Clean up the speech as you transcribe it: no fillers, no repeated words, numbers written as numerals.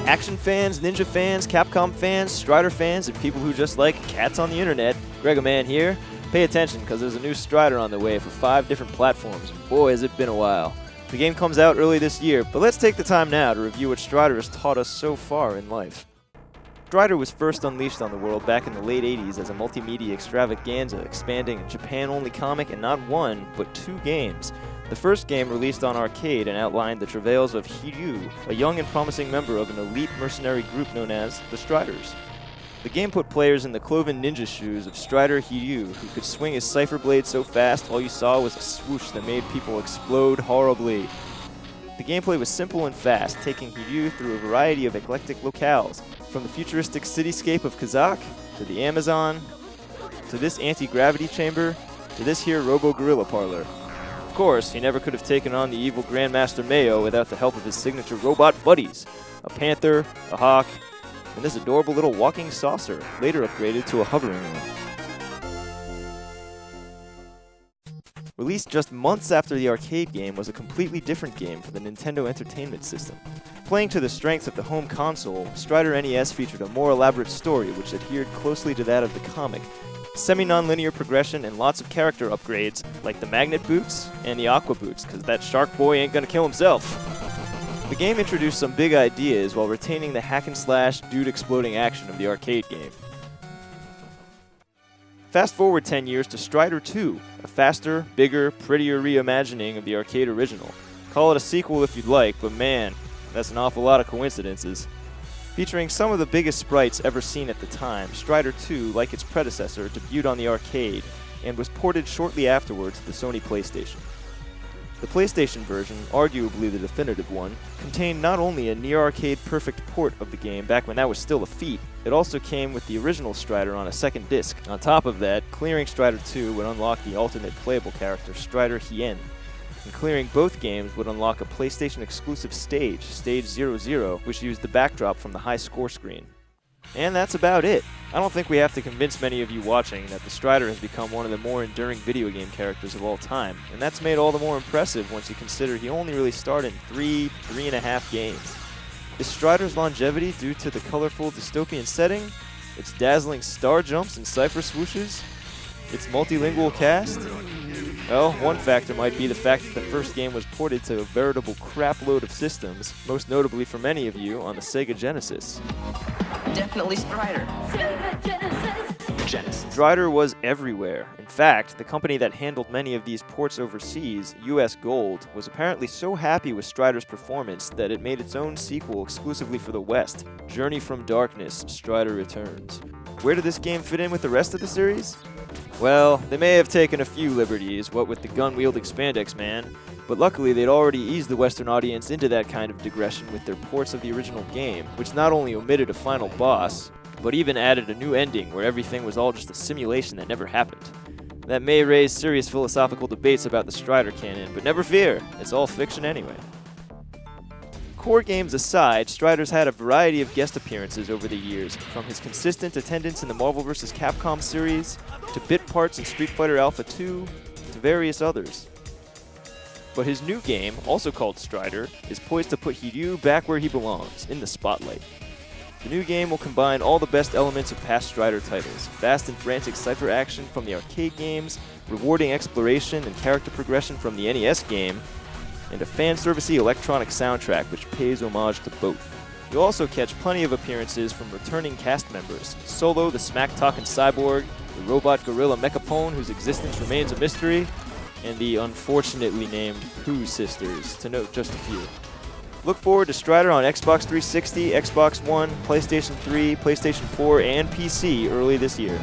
Action fans, ninja fans, Capcom fans, Strider fans, and people who just like cats on the internet, Gregoman here. Pay attention, because there's a new Strider on the way for 5 different platforms. Boy, has it been a while. The game comes out early this year, but let's take the time now to review what Strider has taught us so far in life. Strider was first unleashed on the world back in the late 80s as a multimedia extravaganza, expanding a Japan-only comic in not 1, but 2 games. The first game released on arcade and outlined the travails of Hiryu, a young and promising member of an elite mercenary group known as the Striders. The game put players in the cloven ninja shoes of Strider Hiryu, who could swing his cipher blade so fast all you saw was a swoosh that made people explode horribly. The gameplay was simple and fast, taking Hiryu through a variety of eclectic locales, from the futuristic cityscape of Kazakh, to the Amazon, to this anti-gravity chamber, to this here robo-gorilla parlor. Of course, he never could have taken on the evil Grandmaster Mayo without the help of his signature robot buddies, a panther, a hawk, and this adorable little walking saucer, later upgraded to a hovering one. Released just months after the arcade game was a completely different game for the Nintendo Entertainment System. Playing to the strengths of the home console, Strider NES featured a more elaborate story which adhered closely to that of the comic, semi-non-linear progression and lots of character upgrades like the magnet boots and the aqua boots, because that shark boy ain't gonna kill himself. The game introduced some big ideas while retaining the hack-and-slash, dude-exploding action of the arcade game. Fast forward 10 years to Strider 2, a faster, bigger, prettier reimagining of the arcade original. Call it a sequel if you'd like, but man, that's an awful lot of coincidences. Featuring some of the biggest sprites ever seen at the time, Strider 2, like its predecessor, debuted on the arcade and was ported shortly afterwards to the Sony PlayStation. The PlayStation version, arguably the definitive one, contained not only a near-arcade perfect port of the game back when that was still a feat, it also came with the original Strider on a second disc. On top of that, clearing Strider 2 would unlock the alternate playable character, Strider Hien. And clearing both games would unlock a PlayStation-exclusive stage, Stage 00, which used the backdrop from the high score screen. And that's about it. I don't think we have to convince many of you watching that the Strider has become one of the more enduring video game characters of all time, and that's made all the more impressive once you consider he only really starred in 3.5 games. Is Strider's longevity due to the colorful dystopian setting, its dazzling star jumps and cipher swooshes, its multilingual cast? Well, one factor might be the fact that the first game was ported to a veritable crapload of systems, most notably for many of you on the Sega Genesis. Definitely Strider. Sega Genesis. Strider was everywhere. In fact, the company that handled many of these ports overseas, US Gold, was apparently so happy with Strider's performance that it made its own sequel exclusively for the West, Journey from Darkness, Strider Returns. Where did this game fit in with the rest of the series? Well, they may have taken a few liberties, what with the gun-wielding spandex man, but luckily they'd already eased the Western audience into that kind of digression with their ports of the original game, which not only omitted a final boss, but even added a new ending where everything was all just a simulation that never happened. That may raise serious philosophical debates about the Strider canon, but never fear, it's all fiction anyway. Core games aside, Strider's had a variety of guest appearances over the years, from his consistent attendance in the Marvel vs. Capcom series, to bit parts in Street Fighter Alpha 2, to various others. But his new game, also called Strider, is poised to put Hiryu back where he belongs, in the spotlight. The new game will combine all the best elements of past Strider titles, fast and frantic cipher action from the arcade games, rewarding exploration and character progression from the NES game, and a fan-servicey electronic soundtrack which pays homage to both. You'll also catch plenty of appearances from returning cast members, Solo the smack-talking cyborg, the robot gorilla Mechapone whose existence remains a mystery, and the unfortunately named Pooh sisters, to note just a few. Look forward to Strider on Xbox 360, Xbox One, PlayStation 3, PlayStation 4, and PC early this year.